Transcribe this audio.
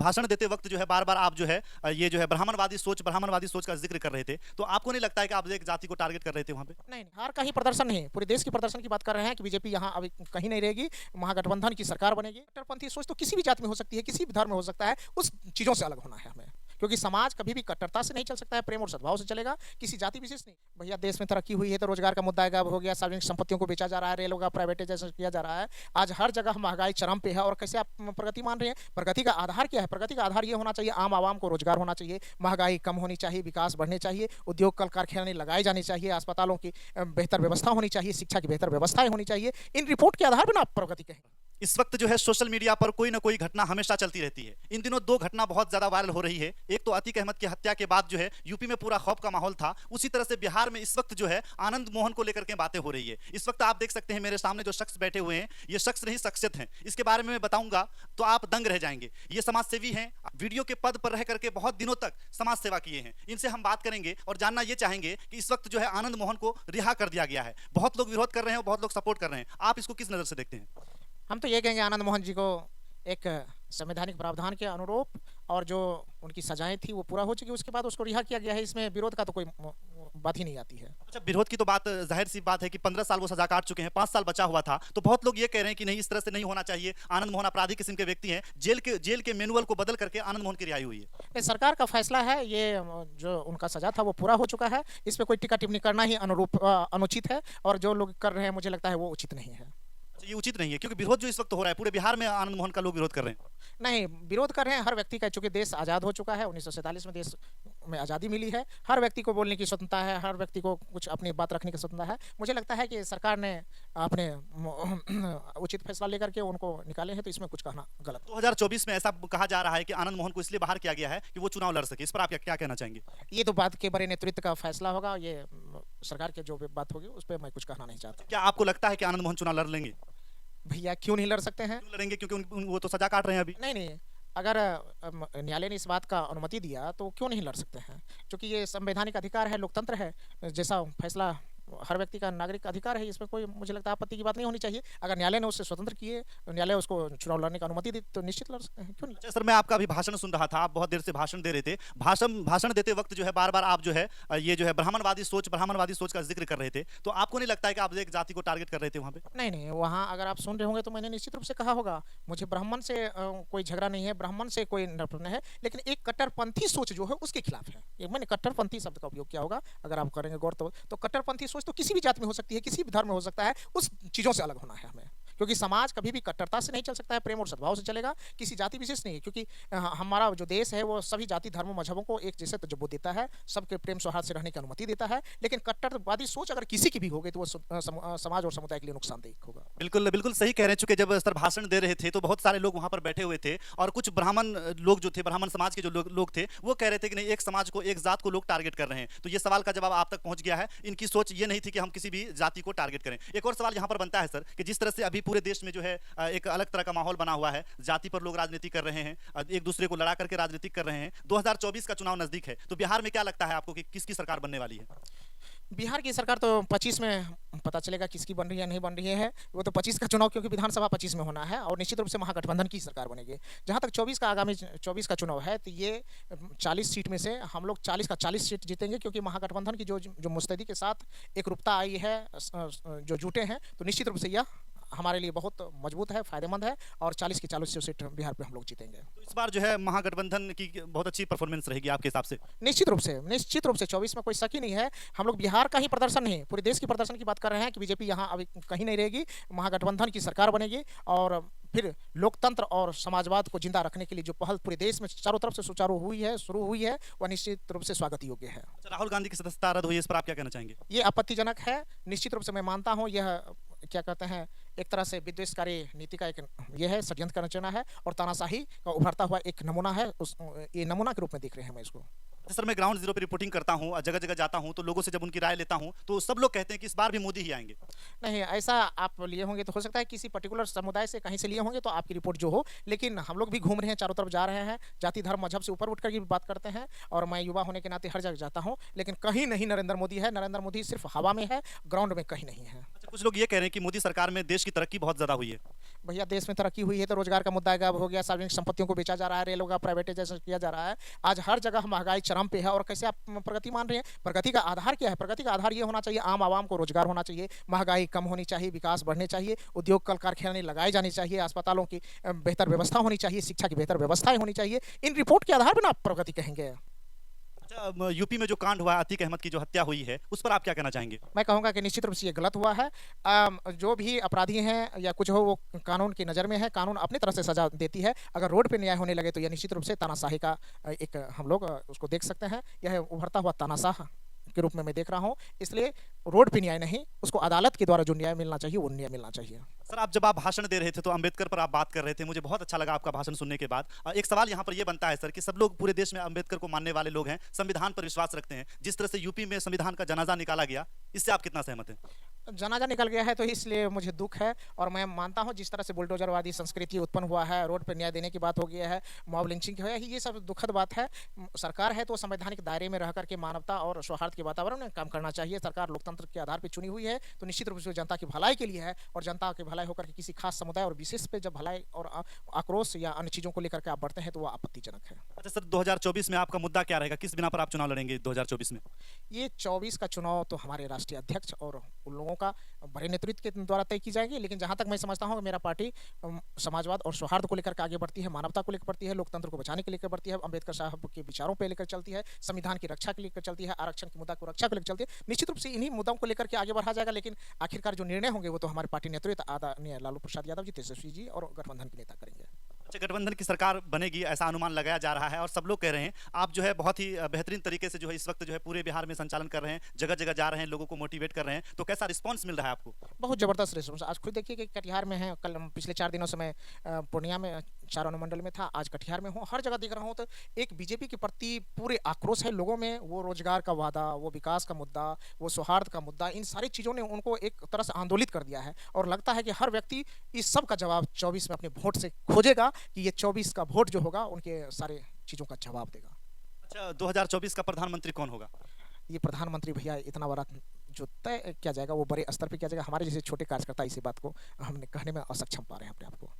भाषण देते वक्त जो है बार-बार आप जो है ये जो है ब्राह्मणवादी सोच का जिक्र कर रहे थे। तो आपको नहीं लगता है कि आप एक जाति को टारगेट कर रहे थे वहाँ पे? नहीं, नहीं, हार का ही प्रदर्शन नहीं, पूरे देश के प्रदर्शन की बात कर रहे हैं कि बीजेपी यहाँ अभी कहीं नहीं रहेगी, महागठबंधन की सरकार बनेगी। कट्टरपंथी सोच तो किसी भी जाति में हो सकती है, किसी भी धर्म में हो सकता है, उस चीज़ों से अलग होना है हमें। क्योंकि समाज कभी भी कट्टरता से नहीं चल सकता है, प्रेम और सद्भाव से चलेगा, किसी जाति विशेष नहीं। भैया देश में तरक्की हुई है तो रोजगार का मुद्दा गायब हो गया, सार्वजनिक संपत्तियों को बेचा जा रहा है, रेलों का प्राइवेटाइजेशन किया जा रहा है। आज हर जगह महंगाई चरम पे है और कैसे आप प्रगति मान रहे हैं? प्रगति का आधार क्या है? प्रगति का आधार ये होना चाहिए, आम आवाम को रोजगार होना चाहिए, महंगाई कम होनी चाहिए, विकास बढ़ने चाहिए, उद्योग कल कारखाने लगाए जाने चाहिए, अस्पतालों की बेहतर व्यवस्था होनी चाहिए, शिक्षा की बेहतर व्यवस्थाएं होनी चाहिए। इन रिपोर्ट के आधार पर ना आप प्रगति कहें। इस वक्त जो है सोशल मीडिया पर कोई ना कोई घटना हमेशा चलती रहती है। इन दिनों दो घटना बहुत ज्यादा वायरल हो रही है। एक तो अतीक अहमद की हत्या के बाद जो है यूपी में पूरा खौफ का माहौल था, उसी तरह से बिहार में इस वक्त जो है आनंद मोहन को लेकर के बातें हो रही है। इस वक्त आप देख सकते हैं मेरे सामने जो शख्स बैठे हुए हैं, ये शख्स नहीं शख्सियत हैं। इसके बारे में मैं बताऊंगा तो आप दंग रह जाएंगे। ये समाज सेवी हैं, वीडियो के पद पर रह करके बहुत दिनों तक समाज सेवा किए हैं। इनसे हम बात करेंगे और जानना ये चाहेंगे कि इस वक्त जो है आनंद मोहन को रिहा कर दिया गया है। बहुत लोग विरोध कर रहे हैं, बहुत लोग सपोर्ट कर रहे हैं। आप इसको किस नजर से देखते हैं? हम तो ये कहेंगे आनंद मोहन जी को एक संवैधानिक प्रावधान के अनुरूप और जो उनकी सजाएं थी वो पूरा हो चुकी, उसके बाद उसको रिहा किया गया है। इसमें विरोध का तो कोई बात ही नहीं आती है। अच्छा, विरोध की तो बात जाहिर सी बात है कि 15 साल वो सजा काट चुके हैं, 5 साल बचा हुआ था। तो बहुत लोग ये कह रहे हैं कि नहीं, इस तरह से नहीं होना चाहिए। आनंद मोहन अपराधी किस्म के व्यक्ति हैं, जेल के मैनुअल को बदल करके आनंद मोहन की रिहाई हुई है। नहीं, सरकार का फैसला है, ये जो उनका सजा था वो पूरा हो चुका है। इस पे कोई टिक्का टिप्पणी करना ही अनुचित है और जो लोग कर रहे हैं मुझे लगता है वो उचित नहीं है। ये उचित नहीं है क्योंकि विरोध जो इस वक्त हो रहा है पूरे बिहार में आनंद मोहन का लोग विरोध कर रहे हैं। नहीं, विरोध कर रहे हैं हर व्यक्ति का, चूंकि देश आज़ाद हो चुका है। 1947 में देश में आज़ादी मिली है। हर व्यक्ति को बोलने की स्वतंत्रता है, हर व्यक्ति को कुछ अपनी बात रखने की स्वतंत्रता है। मुझे लगता है कि सरकार ने अपने उचित फैसला लेकर के उनको निकाले हैं, तो इसमें कुछ कहना गलत। 2024 में ऐसा कहा जा रहा है कि आनंद मोहन को इसलिए बाहर किया गया है कि वो चुनाव लड़ सके। इस पर आप क्या कहना चाहेंगे? ये तो बात के बड़े नेतृत्व का फैसला होगा, ये सरकार की जो भी बात होगी उस पर मैं कुछ कहना नहीं चाहता। क्या आपको लगता है कि आनंद मोहन चुनाव लड़ लेंगे? भैया क्यों नहीं लड़ सकते हैं? क्यों लड़ेंगे? क्योंकि वो तो सजा काट रहे हैं अभी। नहीं, नहीं, अगर न्यायालय ने इस बात का अनुमति दिया तो क्यों नहीं लड़ सकते हैं? क्योंकि ये संवैधानिक अधिकार है, लोकतंत्र है, जैसा फैसला हर व्यक्ति का नागरिक अधिकार है। इसमें कोई मुझे लगता है आपत्ति की बात नहीं होनी चाहिए। अगर न्यायालय ने उससे स्वतंत्र किए, न्यायालय उसको चुनाव लड़ने की अनुमति दी तो निश्चित लड़ सकते हैं, क्यों नहीं? अच्छा सर, मैं आपका अभी भाषण सुन रहा था, आप बहुत देर से भाषण दे रहे थे। भाषण देते वक्त जो है बार-बार आप जो है ये जो है ब्राह्मणवादी सोच का जिक्र कर रहे थे। तो आपको नहीं लगता है कि आप एक जाति को टारगेट कर रहे थे वहाँ पे? नहीं, नहीं, वहाँ अगर आप सुन रहे होंगे तो मैंने निश्चित रूप से कहा होगा, मुझे ब्राह्मण से कोई झगड़ा नहीं है, ब्राह्मण से कोई नफरत नहीं है, लेकिन एक कट्टरपंथी सोच जो है उसके खिलाफ है। ये मैंने कट्टरपंथी शब्द का उपयोग किया होगा, अगर आप करेंगे गौर तो कट्टरपंथी सोच तो किसी भी जाति में हो सकती है, किसी भी धर्म में हो सकता है, उस चीज़ों से अलग होना है हमें। क्योंकि समाज कभी भी कट्टरता से नहीं चल सकता है, प्रेम और सद्भाव से चलेगा, किसी जाति विशेष नहीं। क्योंकि हमारा जो देश है वो सभी जाति धर्मों मजहबों को एक जैसे तजुर्बा देता है, सबके प्रेम सौहार्द से रहने की अनुमति देता है। लेकिन कट्टरवादी सोच अगर किसी की भी होगी तो वो समाज और समुदाय के लिए नुकसानदेह होगा। बिल्कुल बिल्कुल सही कह रहे हैं। चूंकि जब सर भाषण दे रहे थे तो बहुत सारे लोग वहां पर बैठे हुए थे और कुछ ब्राह्मण लोग जो थे, ब्राह्मण समाज के जो लोग थे, वो कह रहे थे कि नहीं, एक समाज को, एक जात को लोग टारगेट कर रहे हैं। तो ये सवाल का जवाब आप तक पहुंच गया है। इनकी सोच ये नहीं थी कि हम किसी भी जाति को टारगेट करें। एक और सवाल यहाँ पर बनता है सर कि जिस तरह से अभी पूरे देश में जो है एक अलग तरह का माहौल बना हुआ है, जाति पर लोग राजनीति कर रहे हैं, एक दूसरे को लड़ा करके राजनीति कर रहे हैं। 2024 का चुनाव नजदीक है, तो बिहार में क्या लगता है आपको कि किसकी सरकार बनने वाली है? बिहार की सरकार तो 25 में पता चलेगा किसकी बन रही है, नहीं बन रही है। वो तो 25 का चुनाव, क्योंकि विधानसभा 25 में होना है और निश्चित रूप से महागठबंधन की सरकार बनेगी। जहाँ तक 24 का आगामी 24 का चुनाव है तो ये 40 सीट में से हम लोग 40 का 40 सीट जीतेंगे, क्योंकि महागठबंधन की जो मुस्तैदी के साथ एकरूपता आई है, जो जुटे हैं, तो निश्चित रूप से यह हमारे लिए बहुत मजबूत है, फायदेमंद है और 40 की 40 सीट बिहार पे हम लोग जीतेंगे। तो इस बार जो है महागठबंधन की बहुत अच्छी परफॉर्मेंस रहेगी आपके हिसाब से? निश्चित रूप से 24 में कोई शक ही नहीं है। हम लोग बिहार का ही प्रदर्शन नहीं, पूरे देश के प्रदर्शन की बात कर रहे हैं कि बीजेपी यहाँ अभी कहीं नहीं रहेगी, महागठबंधन की सरकार बनेगी और फिर लोकतंत्र और समाजवाद को जिंदा रखने के लिए जो पहल पूरे देश में चारों तरफ से शुरू हुई है, वह निश्चित रूप से स्वागत योग्य है। अच्छा, राहुल गांधी की सदस्यता रद्द हुई, इस पर आप क्या कहना चाहेंगे? ये आपत्तिजनक है। निश्चित रूप से मैं मानता हूँ यह क्या कहते हैं, एक तरह से विद्वेषकारी नीति का एक ये है, षड्यंत्र का रचना है और तानाशाही का उभरता हुआ एक नमूना है। ये नमूना के रूप में देख रहे हैं मैं इसको। सर, मैं ग्राउंड जीरो पे रिपोर्टिंग करता हूँ, जगह जगह जाता हूँ, तो लोगों से जब उनकी राय लेता हूँ तो सब लोग कहते हैं कि इस बार भी मोदी ही आएंगे। नहीं, ऐसा आप लिए होंगे तो हो सकता है किसी पर्टिकुलर समुदाय से कहीं से लिए होंगे तो आपकी रिपोर्ट जो हो, लेकिन हम लोग भी घूम रहे हैं, चारों तरफ जा रहे हैं, जाति धर्म मजहब से ऊपर उठ कर की बात करते हैं और मैं युवा होने के नाते हर जगह जाता हूँ, लेकिन कहीं नहीं नरेंद्र मोदी है। नरेंद्र मोदी सिर्फ हवा में है, ग्राउंड में कहीं नहीं है। कुछ लोग ये कह रहे हैं कि मोदी सरकार में देश की तरक्की बहुत ज्यादा हुई है। भैया देश में तरक्की हुई है तो रोजगार का मुद्दा गायब हो गया, सार्वजनिक संपत्तियों को बेचा जा रहा है, रेलों का प्राइवेटाइजेशन किया जा रहा है। आज हर जगह महंगाई चरम पे है और कैसे आप प्रगति मान रहे हैं? प्रगति का आधार क्या है? प्रगति का आधार ये होना चाहिए, आम आवाम को रोजगार होना चाहिए, महंगाई कम होनी चाहिए, विकास बढ़ने चाहिए, उद्योग कल कारखाने लगाए जाने चाहिए, अस्पतालों की बेहतर व्यवस्था होनी चाहिए, शिक्षा की बेहतर व्यवस्थाएं होनी चाहिए। इन रिपोर्ट के आधार पर ना आप प्रगति कहेंगे। अच्छा, यूपी में जो कांड हुआ है, अतीक अहमद की जो हत्या हुई है, उस पर आप क्या कहना चाहेंगे? मैं कहूँगा कि निश्चित रूप से ये गलत हुआ है। जो भी अपराधी हैं या कुछ हो वो कानून की नज़र में है, कानून अपनी तरफ से सज़ा देती है। अगर रोड पे न्याय होने लगे तो यह निश्चित रूप से तानाशाही का एक हम लोग उसको देख सकते हैं। यह उभरता हुआ तानाशाह के रूप में मैं देख रहा हूँ। इसलिए रोड पे न्याय नहीं, उसको अदालत के द्वारा जो न्याय मिलना चाहिए वो न्याय मिलना चाहिए। सर, आप जब आप भाषण दे रहे थे तो अंबेडकर पर आप बात कर रहे थे, मुझे बहुत अच्छा लगा आपका भाषण सुनने के बाद। एक सवाल यहाँ पर ये बनता है सर कि सब लोग पूरे देश में अंबेडकर को मानने वाले लोग हैं, संविधान पर विश्वास रखते हैं। जिस तरह से यूपी में संविधान का जनाजा निकाला गया, इससे आप कितना सहमत हैं? जनाजा निकल गया है तो इसलिए मुझे दुख है और मैं मानता हूँ जिस तरह से बुलडोजरवादी संस्कृति उत्पन्न हुआ है, रोड पर न्याय देने की बात हो गया है, मॉब लिंचिंग है, ये सब दुखद बात है। सरकार है तो संवैधानिक दायरे में रह करके मानवता और सौहार्द के वातावरण में काम करना चाहिए। सरकार लोकतंत्र के आधार पर चुनी हुई है तो निश्चित रूप से जनता की भलाई के लिए है और जनता की भलाई होकर के किसी खास समुदाय और विशेष पे जब भलाई और आक्रोश या अन्य चीज़ों को लेकर के आप बढ़ते हैं तो वो आपत्तिजनक है। अच्छा सर, 2024 में आपका मुद्दा क्या रहेगा? किस बिना पर आप चुनाव लड़ेंगे 2024 में? ये 24 का चुनाव तो हमारे राष्ट्रीय अध्यक्ष और उन लोगों का बड़े नेतृत्व के द्वारा तय की जाएगी, लेकिन जहां तक मैं समझता हूं मेरा पार्टी समाजवाद और सौहार्द को लेकर के आगे बढ़ती है, मानवता को लेकर बढ़ती है, लोकतंत्र को बचाने के लेकर बढ़ती है, अंबेडकर साहब के विचारों पर लेकर चलती है, संविधान की रक्षा के लेकर चलती है, आरक्षण के मुद्दा को रक्षा को लेकर चलती है। निश्चित रूप से इन्हीं मुद्दों को लेकर के आगे बढ़ा जाएगा, लेकिन आखिरकार जो निर्णय होंगे वो तो हमारे पार्टी नेतृत्व आदरणीय लालू प्रसाद यादव जी, तेजस्वी जी और गठबंधन के नेता करेंगे। अच्छा, गठबंधन की सरकार बनेगी ऐसा अनुमान लगाया जा रहा है और सब लोग कह रहे हैं आप जो है बहुत ही बेहतरीन तरीके से जो है इस वक्त जो है पूरे बिहार में संचालन कर रहे हैं, जगह जगह जा रहे हैं, लोगों को मोटिवेट कर रहे हैं, तो कैसा रिस्पांस मिल रहा है आपको? बहुत ज़बरदस्त रिस्पॉन्स। आज खुद देखिए कि कटिहार में है, कल पिछले 4 दिनों से मैं पूर्णिया में 4 अनुमंडल में था, आज कटिहार में हूँ। हर जगह देख रहा हूँ तो एक बीजेपी के प्रति पूरे आक्रोश है लोगों में। वो रोजगार का वादा, वो विकास का मुद्दा, वो सौहार्द का मुद्दा, इन सारी चीज़ों ने उनको एक तरह से आंदोलित कर दिया है और लगता है कि हर व्यक्ति इस सब का जवाब 24 में अपने वोट से खोजेगा कि ये 24 का वोट जो होगा उनके सारे चीज़ों का जवाब देगा। अच्छा, 2024 का प्रधानमंत्री कौन होगा? ये प्रधानमंत्री भैया इतना बड़ा जो तय किया जाएगा वो बड़े स्तर पे किया जाएगा। हमारे जैसे छोटे कार्यकर्ता इसी बात को हमने कहने में असक्षम पा रहे हैं अपने आप को।